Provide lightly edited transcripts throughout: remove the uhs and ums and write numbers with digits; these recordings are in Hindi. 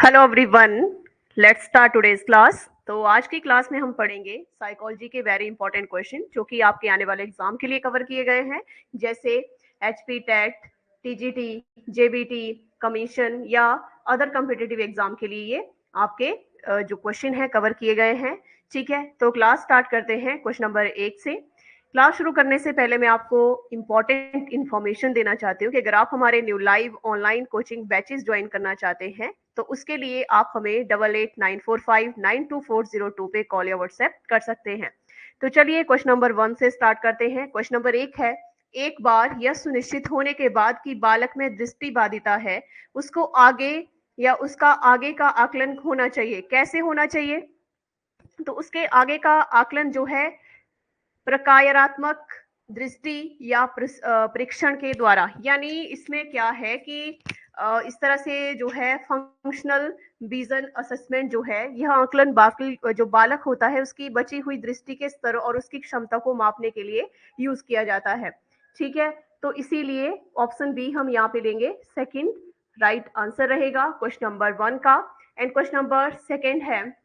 Hello everyone, let's start today's class. तो आज की क्लास में हम पढ़ेंगे साइकोलॉजी के वेरी इंपॉर्टेंट क्वेश्चन जो कि आपके आने वाले एग्जाम के लिए कवर किए गए हैं, जैसे HP TET, TGT, JBT, commission या अदर कम्पिटिटिव एग्जाम के लिए ये आपके जो क्वेश्चन है कवर किए गए हैं। ठीक है, तो क्लास स्टार्ट करते हैं क्वेश्चन नंबर 1 से। क्लास शुरू करने से पहले मैं आपको इम्पॉर्टेंट इन्फॉर्मेशन देना चाहती हूँ कि अगर आप हमारे new live online coaching batches join करना चाहते हैं तो उसके लिए आप हमें 8894592402 पे कॉल या व्हाट्सएप कर सकते हैं। तो चलिए क्वेश्चन नंबर 1 से स्टार्ट करते हैं। क्वेश्चन नंबर 1 है, एक बार यह सुनिश्चित होने के बाद कि बालक में दृष्टि बाधिता है, उसको आगे या उसका आगे का आकलन होना चाहिए। कैसे होना चाहिए? तो उसके आगे का आकलन जो है प्रकारात्मक दृष्टि या परीक्षण के द्वारा, यानी इसमें क्या है कि इस तरह से जो है फंक्शनल विजन असेसमेंट जो है, यह आकलन बाकी जो बालक होता है उसकी बची हुई दृष्टि के स्तर और उसकी क्षमता को मापने के लिए यूज किया जाता है। ठीक है, तो इसीलिए ऑप्शन बी हम यहाँ पे लेंगे, सेकंड राइट आंसर रहेगा क्वेश्चन नंबर 1 का। एंड क्वेश्चन नंबर 2 है,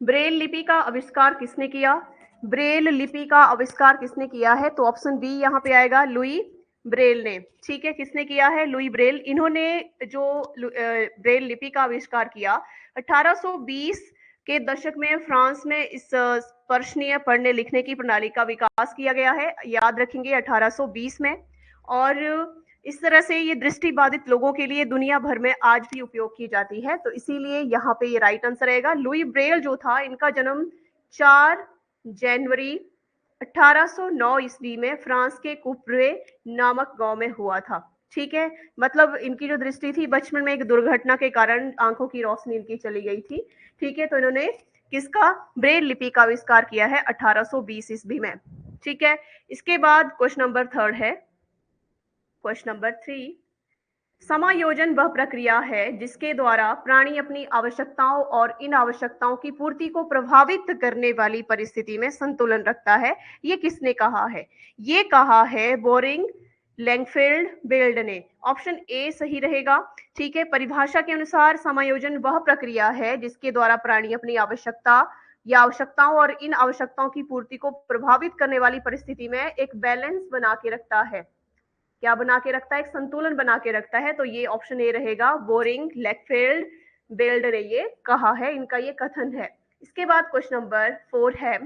ब्रेल लिपि का आविष्कार किसने किया? ब्रेल लिपि का आविष्कार किसने किया है? तो ऑप्शन बी यहाँ पे आएगा, लुई ब्रेल ने। ठीक है, किसने किया है? Louis Braille. इन्होंने जो ब्रेल लिपि का आविष्कार किया 1820 के दशक में फ्रांस में इस स्पर्शनीय पढ़ने लिखने की प्रणाली का विकास किया गया है, याद रखेंगे 1820 में। और इस तरह से ये दृष्टि बाधित लोगों के लिए दुनिया भर में आज भी उपयोग की जाती है, तो इसीलिए यहाँ पे ये राइट आंसर रहेगा। लुई ब्रेल जो था, इनका जन्म 4 जनवरी 1809 ईस्वी में फ्रांस के कुप्रे नामक गांव में हुआ था। ठीक है, मतलब इनकी जो दृष्टि थी, बचपन में एक दुर्घटना के कारण आंखों की रोशनी इनकी चली गई थी। ठीक है, तो इन्होंने किसका ब्रेल लिपि का आविष्कार किया है 1820 ईस्वी में। ठीक है, इसके बाद क्वेश्चन नंबर 3 है, क्वेश्चन नंबर 3, समायोजन वह प्रक्रिया है जिसके द्वारा प्राणी अपनी आवश्यकताओं और इन आवश्यकताओं की पूर्ति को प्रभावित करने वाली परिस्थिति में संतुलन रखता है। ये किसने कहा है? ये कहा है बोरिंग लैंगफील्ड बेल्ड ने। ऑप्शन ए सही रहेगा। ठीक है, परिभाषा के अनुसार समायोजन वह प्रक्रिया है जिसके द्वारा प्राणी अपनी आवश्यकता या आवश्यकताओं और इन आवश्यकताओं की पूर्ति को प्रभावित करने वाली परिस्थिति में एक बैलेंस बना के रखता है। क्या बना के रखता है? एक संतुलन बना के रखता है। तो ये ऑप्शन ए रहेगा, बोरिंग लेकफील्ड बेल्ड ने ये कहा है, इनका ये कथन है। इसके बाद क्वेश्चन नंबर 4 है,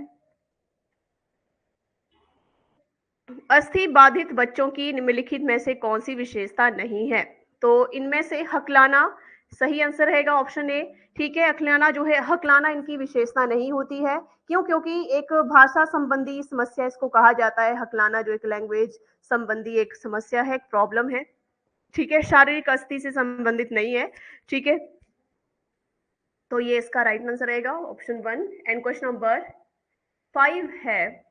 अस्थि बाधित बच्चों की निम्नलिखित में से कौन सी विशेषता नहीं है? तो इनमें से हकलाना सही आंसर रहेगा, ऑप्शन ए। ठीक है, हकलाना जो है, हकलाना इनकी विशेषता नहीं होती है। क्यों? क्योंकि एक भाषा संबंधी समस्या इसको कहा जाता है। हकलाना जो एक लैंग्वेज संबंधी एक समस्या है, एक प्रॉब्लम है। ठीक है, शारीरिक अस्थि से संबंधित नहीं है। ठीक है, तो ये इसका राइट आंसर रहेगा, ऑप्शन 1। एंड क्वेश्चन नंबर 5 है,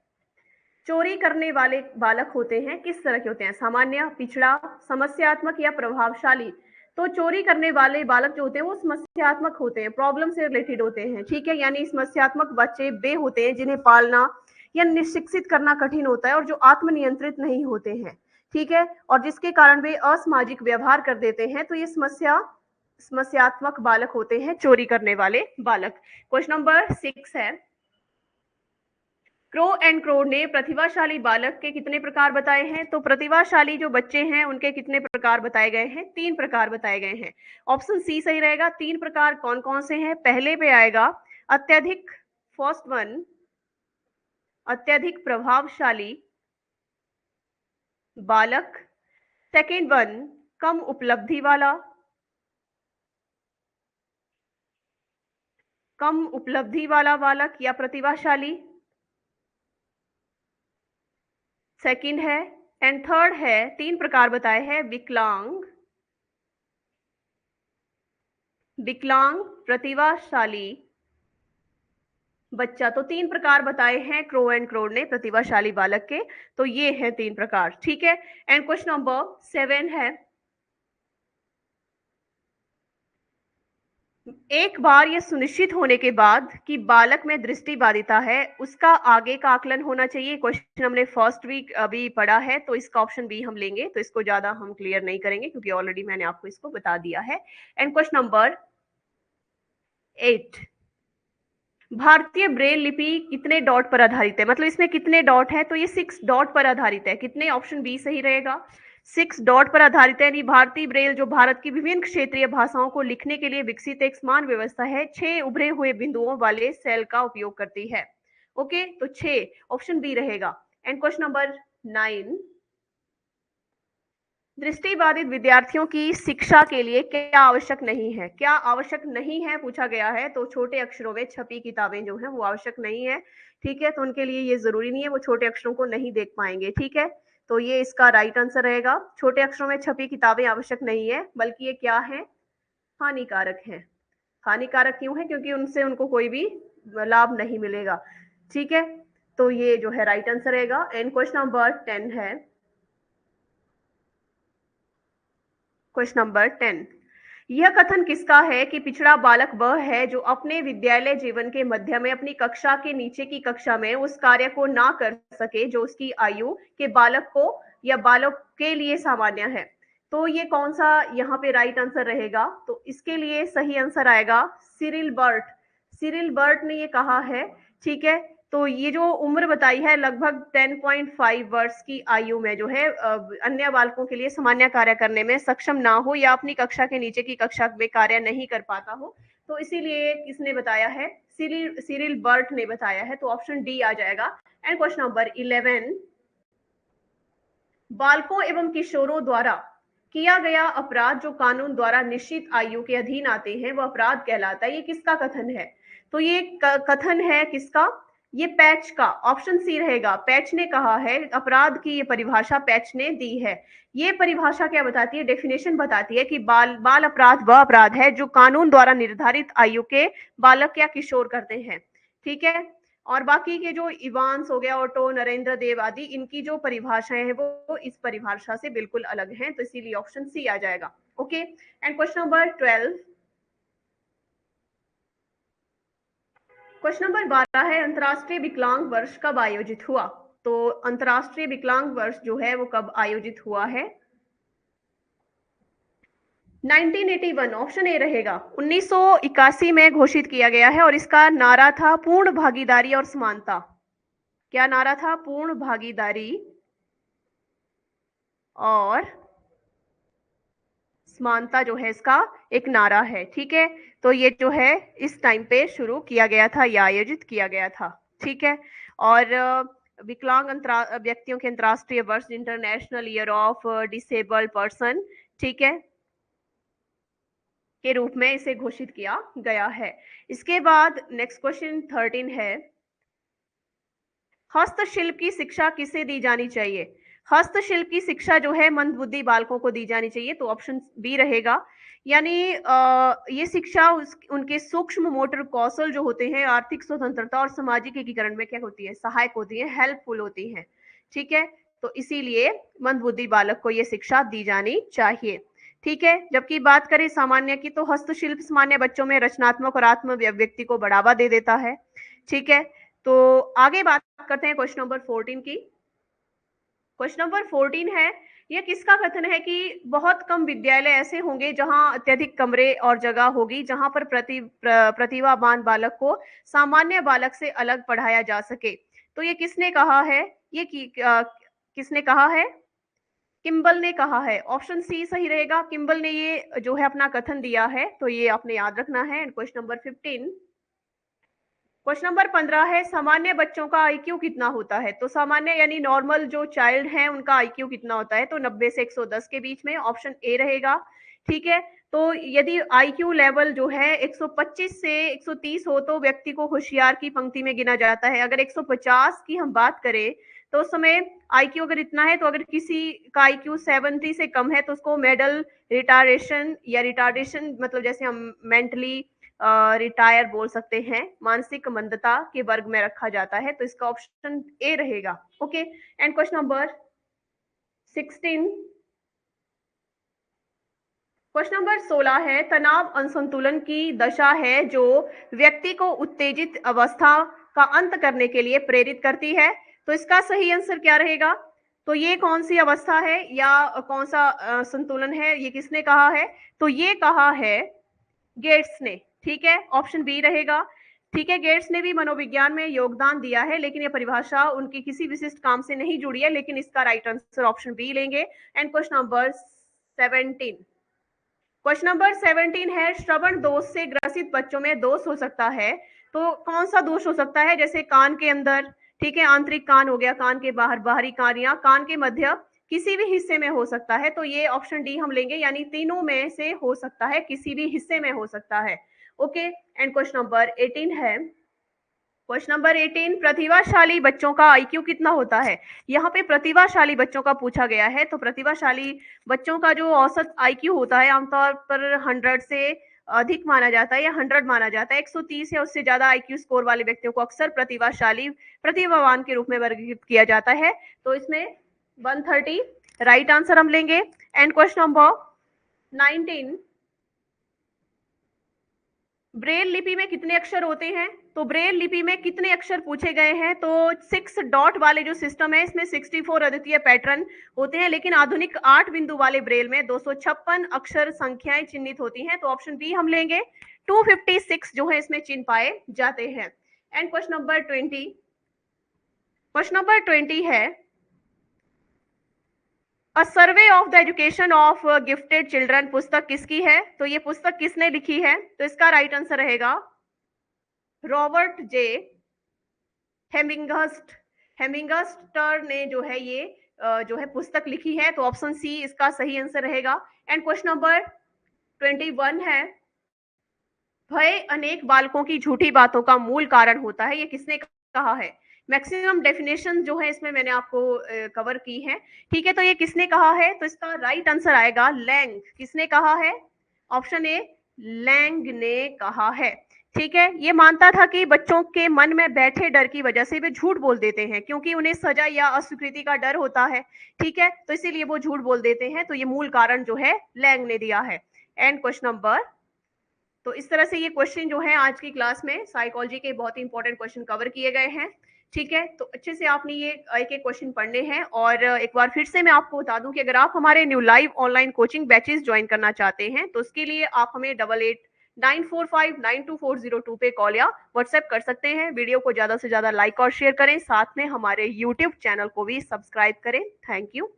चोरी करने वाले बालक होते हैं किस तरह के होते हैं? सामान्य, पिछड़ा, समस्यात्मक या प्रभावशाली? तो चोरी करने वाले बालक जो होते हैं वो समस्यात्मक होते हैं, प्रॉब्लम से रिलेटेड होते हैं। ठीक है, यानी समस्यात्मक बच्चे वे होते हैं जिन्हें पालना या निशिक्षित करना कठिन होता है और जो आत्मनियंत्रित नहीं होते हैं। ठीक है, और जिसके कारण वे असामाजिक व्यवहार कर देते हैं, तो ये समस्यात्मक बालक होते हैं, चोरी करने वाले बालक। क्वेश्चन नंबर 6 है, क्रो एंड क्रो ने प्रतिभाशाली बालक के कितने प्रकार बताए हैं? तो प्रतिभाशाली जो बच्चे हैं उनके कितने प्रकार बताए गए हैं? 3 प्रकार बताए गए हैं। ऑप्शन सी सही रहेगा। 3 प्रकार कौन कौन से हैं? पहले पे आएगा अत्यधिक, फर्स्ट वन अत्यधिक प्रभावशाली बालक, सेकेंड वन कम उपलब्धि वाला, कम उपलब्धि वाला बालक या प्रतिभाशाली, सेकंड है। एंड थर्ड है, 3 प्रकार बताए हैं, विकलांग, विकलांग प्रतिभाशाली बच्चा। तो 3 प्रकार बताए हैं क्रो एंड क्रो ने प्रतिभाशाली बालक के, तो ये है 3 प्रकार। ठीक है, एंड क्वेश्चन नंबर 7 है, एक बार यह सुनिश्चित होने के बाद कि बालक में दृष्टि बाधिता है, उसका आगे का आकलन होना चाहिए। क्वेश्चन हमने फर्स्ट वीक अभी पढ़ा है, तो इसका ऑप्शन बी हम लेंगे, तो इसको ज्यादा हम क्लियर नहीं करेंगे क्योंकि ऑलरेडी मैंने आपको इसको बता दिया है। एंड क्वेश्चन नंबर 8, भारतीय ब्रेल लिपि कितने डॉट पर आधारित है, मतलब इसमें कितने डॉट है, तो ये 6 डॉट पर आधारित है। कितने, ऑप्शन बी सही रहेगा, 6 डॉट पर आधारित है। यानी भारतीय ब्रेल जो भारत की विभिन्न क्षेत्रीय भाषाओं को लिखने के लिए विकसित एक समान व्यवस्था है, 6 उभरे हुए बिंदुओं वाले सेल का उपयोग करती है। ओके, तो 6 ऑप्शन बी रहेगा। एंड क्वेश्चन नंबर 9, दृष्टिबाधित विद्यार्थियों की शिक्षा के लिए क्या आवश्यक नहीं है, क्या आवश्यक नहीं है पूछा गया है, तो छोटे अक्षरों में छपी किताबें जो हैं वो आवश्यक नहीं है। ठीक है, तो उनके लिए ये जरूरी नहीं है, वो छोटे अक्षरों को नहीं देख पाएंगे। ठीक है, तो ये इसका राइट आंसर रहेगा, छोटे अक्षरों में छपी किताबें आवश्यक नहीं है, बल्कि ये क्या है, हानिकारक है। हानिकारक क्यों है, क्योंकि उनसे उनको कोई भी लाभ नहीं मिलेगा। ठीक है, तो ये जो है राइट आंसर रहेगा। एंड क्वेश्चन नंबर 10 है, क्वेश्चन नंबर 10, यह कथन किसका है कि पिछड़ा बालक वह है जो अपने विद्यालय जीवन के मध्य में अपनी कक्षा के नीचे की कक्षा में उस कार्य को ना कर सके जो उसकी आयु के बालक को या बालक के लिए सामान्य है। तो ये कौन सा यहाँ पे राइट आंसर रहेगा, तो इसके लिए सही आंसर आएगा सिरिल बर्ट। सिरिल बर्ट ने ये कहा है। ठीक है, तो ये जो उम्र बताई है लगभग 10.5 वर्ष की आयु में जो है अन्य बालकों के लिए सामान्य कार्य करने में सक्षम ना हो या अपनी कक्षा के नीचे की कक्षा में कार्य नहीं कर पाता हो, तो इसीलिए किसने बताया है, सिरिल सिरिल बर्ट ने बताया है, तो ऑप्शन डी आ जाएगा। एंड क्वेश्चन नंबर 11, बालकों एवं किशोरों द्वारा किया गया अपराध जो कानून द्वारा निश्चित आयु के अधीन आते हैं वह अपराध कहलाता है, ये किसका कथन है, तो ये कथन है किसका, ये पैच का, ऑप्शन सी रहेगा। पैच ने कहा है, अपराध की ये परिभाषा पैच ने दी है। ये परिभाषा क्या बताती है, डेफिनेशन बताती है कि बाल बाल अपराध वह अपराध है जो कानून द्वारा निर्धारित आयु के बालक या किशोर करते हैं। ठीक है, और बाकी के जो इवांस हो गया, ऑटो, नरेंद्र देव आदि, इनकी जो परिभाषाएं हैं वो इस परिभाषा से बिल्कुल अलग हैं, तो इसीलिए ऑप्शन सी आ जाएगा। Okay, and question number 12, question number 12 है, अंतरराष्ट्रीय विकलांग वर्ष कब आयोजित हुआ, तो अंतरराष्ट्रीय विकलांग वर्ष जो है वो कब आयोजित हुआ है, 1981, ऑप्शन ए रहेगा, 1981 में घोषित किया गया है, और इसका नारा था पूर्ण भागीदारी और समानता। क्या नारा था, पूर्ण भागीदारी और समानता जो है इसका एक नारा है। ठीक है, तो ये जो है इस टाइम पे शुरू किया गया था या आयोजित किया गया था। ठीक है, और विकलांग व्यक्तियों के अंतर्राष्ट्रीय वर्ष, international year of disabled person, ठीक है, के रूप में इसे घोषित किया गया है। इसके बाद नेक्स्ट क्वेश्चन 13 है, हस्तशिल्प की शिक्षा किसे दी जानी चाहिए, हस्तशिल्प की शिक्षा जो है मंदबुद्धि बालकों को दी जानी चाहिए, तो ऑप्शन बी रहेगा। यानी ये शिक्षा उनके सूक्ष्म मोटर कौशल जो होते हैं, आर्थिक स्वतंत्रता और सामाजिक एकीकरण में क्या होती है, सहायक होती है, हेल्पफुल होती है। ठीक है, तो इसीलिए मंदबुद्धि बालक को ये शिक्षा दी जानी चाहिए। ठीक है, जबकि बात करें सामान्य की, तो हस्तशिल्प सामान्य बच्चों में रचनात्मक और आत्म अभिव्यक्ति को बढ़ावा दे देता है। ठीक है, तो आगे बात करते हैं क्वेश्चन नंबर 14 की। क्वेश्चन नंबर 14 है, यह किसका कथन है कि बहुत कम विद्यालय ऐसे होंगे जहां अत्यधिक कमरे और जगह होगी जहां पर प्रतिभावान बालक को सामान्य बालक से अलग पढ़ाया जा सके, तो ये किसने कहा है, ये किसने कहा है, किम्बल ने कहा है। ऑप्शन सी सही रहेगा, किम्बल ने ये जो है अपना कथन दिया है, तो ये आपने याद रखना है। क्वेश्चन नंबर 15, क्वेश्चन नंबर 15 है, सामान्य बच्चों का आईक्यू कितना होता है, तो सामान्य यानी नॉर्मल जो चाइल्ड है उनका आईक्यू कितना होता है, तो 90 से 110 के बीच में, ऑप्शन ए रहेगा। ठीक है, तो यदि आईक्यू लेवल जो है 125 से 130 हो तो व्यक्ति को होशियार की पंक्ति में गिना जाता है। अगर 150 की हम बात करें तो उस समय आईक्यू अगर इतना है, तो अगर किसी का आईक्यू 70 से कम है तो उसको मेडल रिटार्डेशन या रिटार्डेशन, मतलब जैसे हम मेंटली रिटायर बोल सकते हैं, मानसिक मंदता के वर्ग में रखा जाता है, तो इसका ऑप्शन ए रहेगा। Okay, and question number 16, question number 16 है, तनाव असंतुलन की दशा है जो व्यक्ति को उत्तेजित अवस्था का अंत करने के लिए प्रेरित करती है। तो इसका सही आंसर क्या रहेगा? तो ये कौन सी अवस्था है या कौन सा संतुलन है, ये किसने कहा है? तो ये कहा है गेट्स ने। ठीक है, ऑप्शन बी रहेगा। ठीक है, गेट्स ने भी मनोविज्ञान में योगदान दिया है, लेकिन ये परिभाषा उनकी किसी विशिष्ट काम से नहीं जुड़ी है, लेकिन इसका राइट आंसर ऑप्शन बी लेंगे। And question number 17, question number 17 है, श्रवण दोष से ग्रसित बच्चों में दोष हो सकता है। तो कौन सा दोष हो सकता है? जैसे कान के अंदर, ठीक है, आंतरिक कान हो गया, कान के बाहर बाहरी कान, या कान के मध्य किसी भी हिस्से में हो सकता है। तो ये ऑप्शन डी हम लेंगे, यानी तीनों में से हो सकता है, किसी भी हिस्से में हो सकता है। ओके, एंड क्वेश्चन नंबर 18 है, क्वेश्चन नंबर 18, प्रतिभाशाली बच्चों का आईक्यू कितना होता है? यहाँ पे प्रतिभाशाली बच्चों का पूछा गया है। तो प्रतिभाशाली बच्चों का जो औसत आईक्यू होता है आमतौर पर 100 से अधिक माना जाता है या 100 माना जाता है। 130 या उससे ज्यादा आईक्यू स्कोर वाले व्यक्तियों को अक्सर प्रतिभाशाली, प्रतिभावान के रूप में वर्गीकृत किया जाता है। तो इसमें 130 राइट आंसर हम लेंगे। एंड क्वेश्चन नंबर 19, ब्रेल लिपि में कितने अक्षर होते हैं? तो ब्रेल लिपि में कितने अक्षर पूछे गए हैं? तो 6 डॉट वाले जो सिस्टम है इसमें 64 अद्वितीय पैटर्न होते हैं, लेकिन आधुनिक 8 बिंदु वाले ब्रेल में 256 अक्षर संख्याएं चिन्हित होती हैं। तो ऑप्शन बी हम लेंगे, 256 जो है इसमें चिन्ह पाए जाते हैं। And question number 20, question number 20 है, a survey of the education of gifted children पुस्तक किसकी है? तो ये पुस्तक किसने लिखी है? तो इसका राइट आंसर रहेगा रॉबर्ट जे हेमिंगहर्स्ट। हेमिंगहर्स्ट ने जो है ये जो है पुस्तक लिखी है। तो ऑप्शन सी इसका सही आंसर रहेगा। एंड क्वेश्चन नंबर 21 है, भय अनेक बालकों की झूठी बातों का मूल कारण होता है, ये किसने कहा है? मैक्सिमम डेफिनेशन जो है इसमें मैंने आपको कवर की है। ठीक है, तो ये किसने कहा है? तो इसका राइट आंसर आएगा लैंग। किसने कहा है? ऑप्शन ए लैंग ने कहा है। ठीक है, ये मानता था कि बच्चों के मन में बैठे डर की वजह से वे झूठ बोल देते हैं, क्योंकि उन्हें सजा या अस्वीकृति का डर होता है। ठीक है, तो इसीलिए वो झूठ बोल देते हैं। तो ये मूल कारण जो है लैंग ने दिया है। एंड क्वेश्चन नंबर, तो इस तरह से ये क्वेश्चन जो है आज की क्लास में साइकोलॉजी के बहुत ही इंपॉर्टेंट क्वेश्चन कवर किए गए हैं। ठीक है, तो अच्छे से आपने ये एक एक क्वेश्चन पढ़ने हैं। और एक बार फिर से मैं आपको बता दूं कि अगर आप हमारे new live online coaching batches join करना चाहते हैं तो उसके लिए आप हमें 8894592402 पे कॉल या व्हाट्सएप कर सकते हैं। वीडियो को ज्यादा से ज्यादा लाइक और शेयर करें, साथ में हमारे यूट्यूब चैनल को भी सब्सक्राइब करें। Thank you.